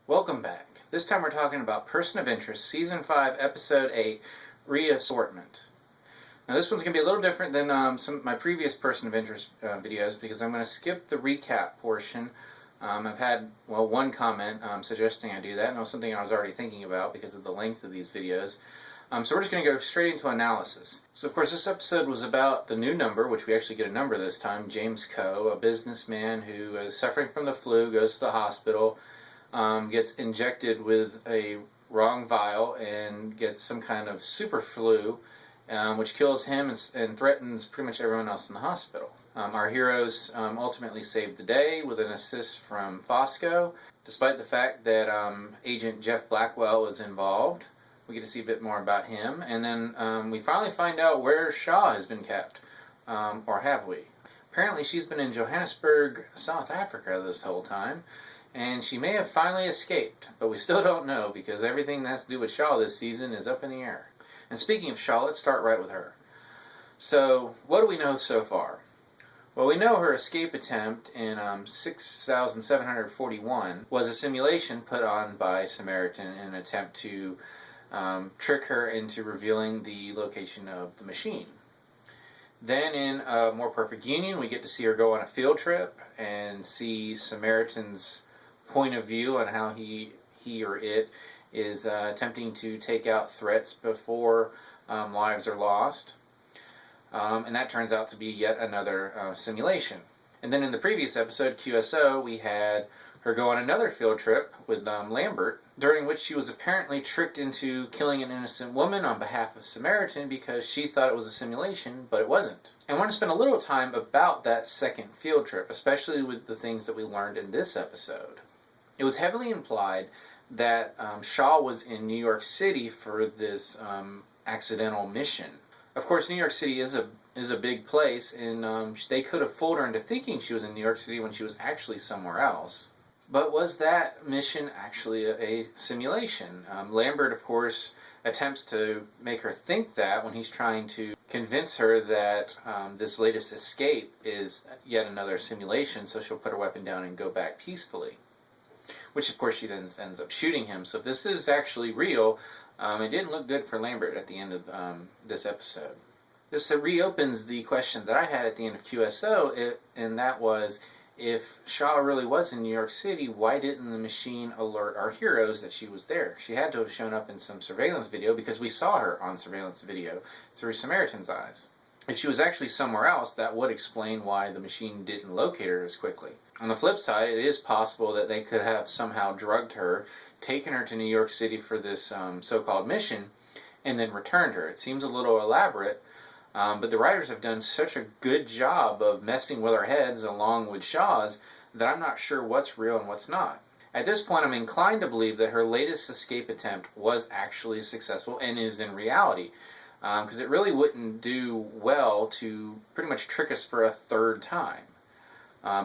Welcome back. This time we're talking about Person of Interest, Season 5, Episode 8, Reassortment. Now this one's going to be a little different than some of my previous Person of Interest videos because I'm going to skip the recap portion. I've had, one comment suggesting I do that, and it was something I was already thinking about because of the length of these videos. So we're just going to go straight into analysis. So of course this episode was about the new number, which we actually get a number this time, James Coe, a businessman who is suffering from the flu, goes to the hospital, gets injected with a wrong vial and gets some kind of super flu, which kills him and threatens pretty much everyone else in the hospital. Our heroes ultimately saved the day with an assist from Fosco, despite the fact that Agent Jeff Blackwell was involved. We get to see a bit more about him, and then we finally find out where Shaw has been kept, or have we? Apparently she's been in Johannesburg, South Africa this whole time, and she may have finally escaped, but we still don't know because everything that has to do with Shaw this season is up in the air. And speaking of Shaw, let's start right with her. So, what do we know so far? Well, we know her escape attempt in 6741 was a simulation put on by Samaritan in an attempt to trick her into revealing the location of the machine. Then in A More Perfect Union, we get to see her go on a field trip and see Samaritan's point of view on how he or it is attempting to take out threats before lives are lost. And that turns out to be yet another simulation. And then in the previous episode, QSO, we had her go on another field trip with Lambert, during which she was apparently tricked into killing an innocent woman on behalf of Samaritan because she thought it was a simulation, but it wasn't. And we're going to spend a little time about that second field trip, especially with the things that we learned in this episode. It was heavily implied that Shaw was in New York City for this accidental mission. Of course, New York City is a big place, and they could have fooled her into thinking she was in New York City when she was actually somewhere else. But was that mission actually a simulation? Lambert, of course, attempts to make her think that when he's trying to convince her that this latest escape is yet another simulation, so she'll put her weapon down and go back peacefully. Which, of course, she then ends up shooting him. So if this is actually real, it didn't look good for Lambert at the end of this episode. This reopens the question that I had at the end of QSO, and that was, if Shaw really was in New York City, why didn't the machine alert our heroes that she was there? She had to have shown up in some surveillance video because we saw her on surveillance video through Samaritan's eyes. If she was actually somewhere else, that would explain why the machine didn't locate her as quickly. On the flip side, it is possible that they could have somehow drugged her, taken her to New York City for this so-called mission, and then returned her. It seems a little elaborate, but the writers have done such a good job of messing with our heads along with Shaw's that I'm not sure what's real and what's not. At this point, I'm inclined to believe that her latest escape attempt was actually successful and is in reality, because it really wouldn't do well to pretty much trick us for a third time.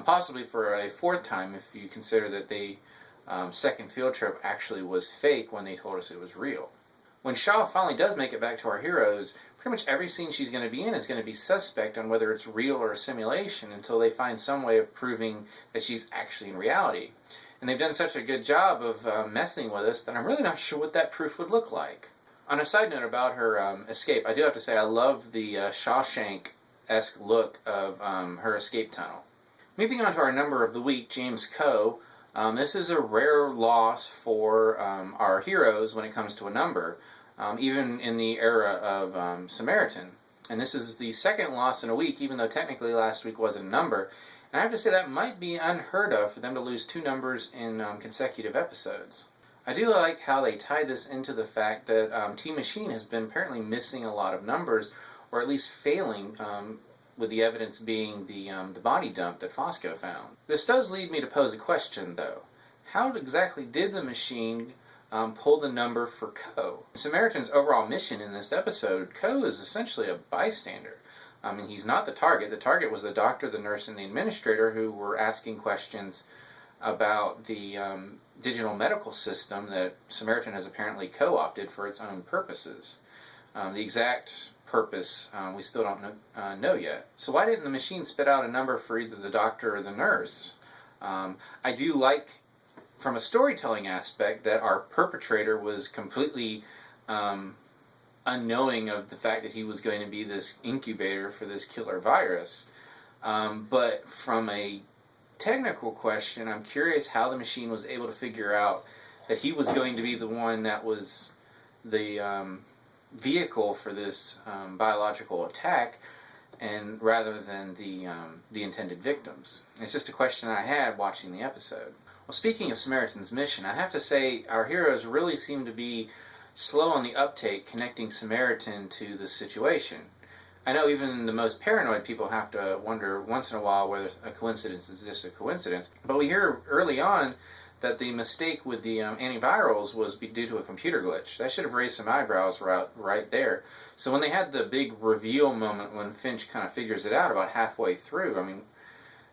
Possibly for a fourth time if you consider that the second field trip actually was fake when they told us it was real. When Shaw finally does make it back to our heroes, pretty much every scene she's going to be in is going to be suspect on whether it's real or a simulation until they find some way of proving that she's actually in reality. And they've done such a good job of messing with us that I'm really not sure what that proof would look like. On a side note about her escape, I do have to say I love the Shawshank-esque look of her escape tunnel. Moving on to our number of the week, James Coe. This is a rare loss for our heroes when it comes to a number, even in the era of Samaritan. And this is the second loss in a week, even though technically last week wasn't a number. And I have to say that might be unheard of for them to lose two numbers in consecutive episodes. I do like how they tie this into the fact that Team Machine has been apparently missing a lot of numbers, or at least failing, with the evidence being the body dump that Fosco found. This does lead me to pose a question, though. How exactly did the machine pull the number for Coe? Samaritan's overall mission in this episode, Coe is essentially a bystander. I mean, he's not the target. The target was the doctor, the nurse, and the administrator who were asking questions about the digital medical system that Samaritan has apparently co-opted for its own purposes. The exact purpose we still don't know yet. So why didn't the machine spit out a number for either the doctor or the nurse? I do like from a storytelling aspect, that our perpetrator was completely unknowing of the fact that he was going to be this incubator for this killer virus. But from a technical question, I'm curious how the machine was able to figure out that he was going to be the one that was the vehicle for this biological attack, and rather than the intended victims. It's just a question I had watching the episode. Well, speaking of Samaritan's mission, I have to say our heroes really seem to be slow on the uptake connecting Samaritan to the situation. I know even the most paranoid people have to wonder once in a while whether a coincidence is just a coincidence. But we hear early on that the mistake with the antivirals was due to a computer glitch. That should have raised some eyebrows right there. So when they had the big reveal moment when Finch kind of figures it out about halfway through, I mean,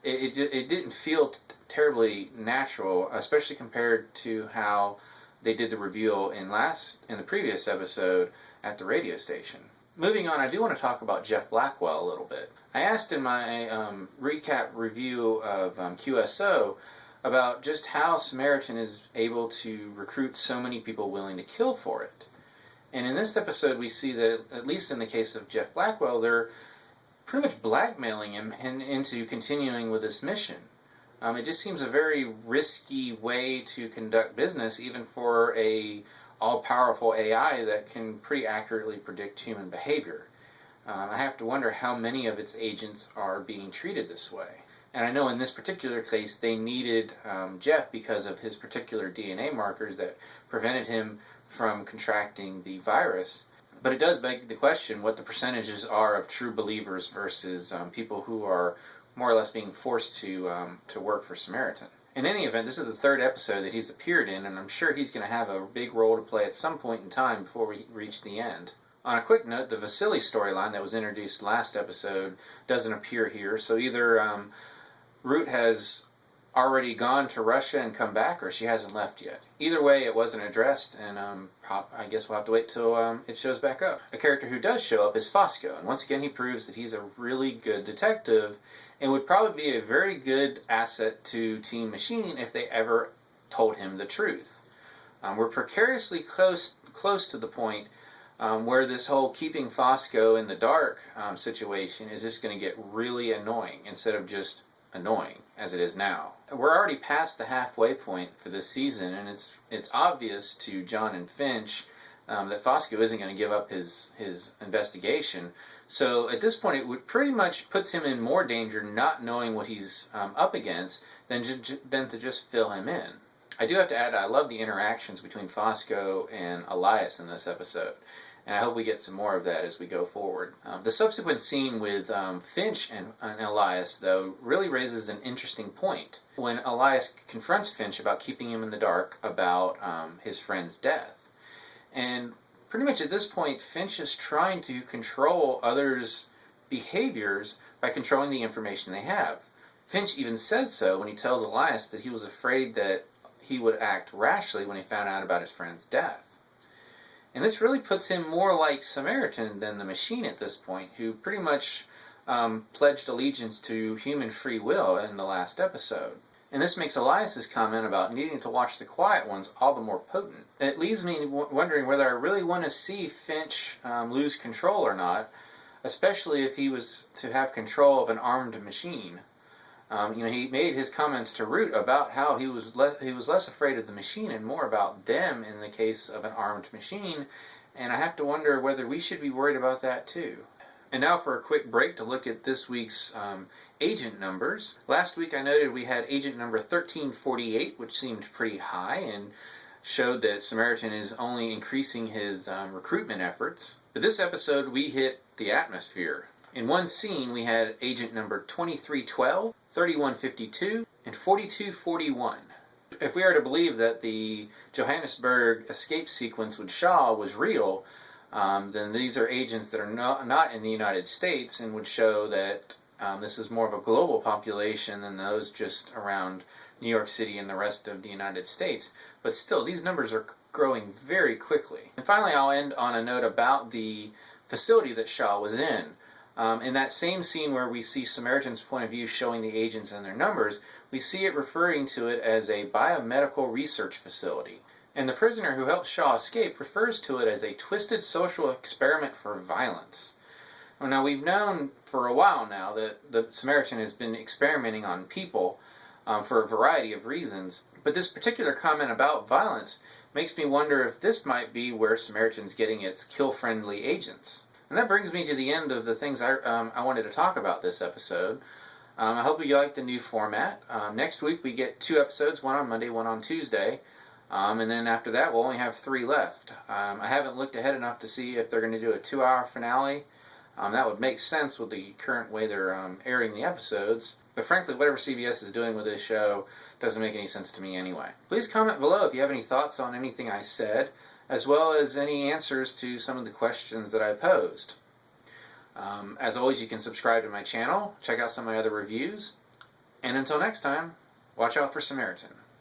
it didn't feel terribly natural, especially compared to how they did the reveal in the previous episode at the radio station. Moving on, I do want to talk about Jeff Blackwell a little bit. I asked in my recap review of QSO about just how Samaritan is able to recruit so many people willing to kill for it. And in this episode we see that, at least in the case of Jeff Blackwell, they're pretty much blackmailing him into continuing with this mission. It just seems a very risky way to conduct business, even for a all-powerful AI that can pretty accurately predict human behavior. I have to wonder how many of its agents are being treated this way. And I know in this particular case they needed Jeff because of his particular DNA markers that prevented him from contracting the virus. But it does beg the question what the percentages are of true believers versus people who are more or less being forced to work for Samaritan. In any event, this is the third episode that he's appeared in, and I'm sure he's going to have a big role to play at some point in time before we reach the end. On a quick note, the Vasily storyline that was introduced last episode doesn't appear here, so either Root has already gone to Russia and come back, or she hasn't left yet. Either way, it wasn't addressed, and I guess we'll have to wait till it shows back up. A character who does show up is Fosco, and once again he proves that he's a really good detective, and would probably be a very good asset to Team Machine if they ever told him the truth. We're precariously close to the point where this whole keeping Fosco in the dark situation is just going to get really annoying instead of just annoying as it is now. We're already past the halfway point for this season, and it's obvious to John and Finch that Fosco isn't going to give up his investigation. So at this point, it would pretty much puts him in more danger not knowing what he's up against than to just fill him in. I do have to add, I love the interactions between Fosco and Elias in this episode, and I hope we get some more of that as we go forward. The subsequent scene with Finch and Elias, though, really raises an interesting point. When Elias confronts Finch about keeping him in the dark about his friend's death. And pretty much at this point, Finch is trying to control others' behaviors by controlling the information they have. Finch even says so when he tells Elias that he was afraid that he would act rashly when he found out about his friend's death. And this really puts him more like Samaritan than the Machine at this point, who pretty much pledged allegiance to human free will in the last episode. And this makes Elias's comment about needing to watch the quiet ones all the more potent. It leaves me wondering whether I really want to see Finch lose control or not, especially if he was to have control of an armed machine. He made his comments to Root about how he was less afraid of the machine and more about them in the case of an armed machine, and I have to wonder whether we should be worried about that too. And now for a quick break to look at this week's agent numbers. Last week I noted we had agent number 1348, which seemed pretty high and showed that Samaritan is only increasing his recruitment efforts. But this episode we hit the atmosphere. In one scene we had agent number 2312, 3152, and 4241. If we are to believe that the Johannesburg escape sequence with Shaw was real, then these are agents that are not in the United States and would show that this is more of a global population than those just around New York City and the rest of the United States. But still, these numbers are growing very quickly. And finally, I'll end on a note about the facility that Shaw was in. In that same scene where we see Samaritan's point of view showing the agents and their numbers, we see it referring to it as a biomedical research facility. And the prisoner who helps Shaw escape refers to it as a twisted social experiment for violence. Now, we've known for a while now that the Samaritan has been experimenting on people for a variety of reasons, but this particular comment about violence makes me wonder if this might be where Samaritan's getting its kill-friendly agents. And that brings me to the end of the things I wanted to talk about this episode. I hope you liked the new format. Next week we get 2 episodes, one on Monday, one on Tuesday. And then after that we'll only have 3 left. I haven't looked ahead enough to see if they're going to do a 2-hour finale. That would make sense with the current way they're airing the episodes. But frankly, whatever CBS is doing with this show doesn't make any sense to me anyway. Please comment below if you have any thoughts on anything I said, as well as any answers to some of the questions that I posed. As always, you can subscribe to my channel, check out some of my other reviews, and until next time, watch out for Samaritan.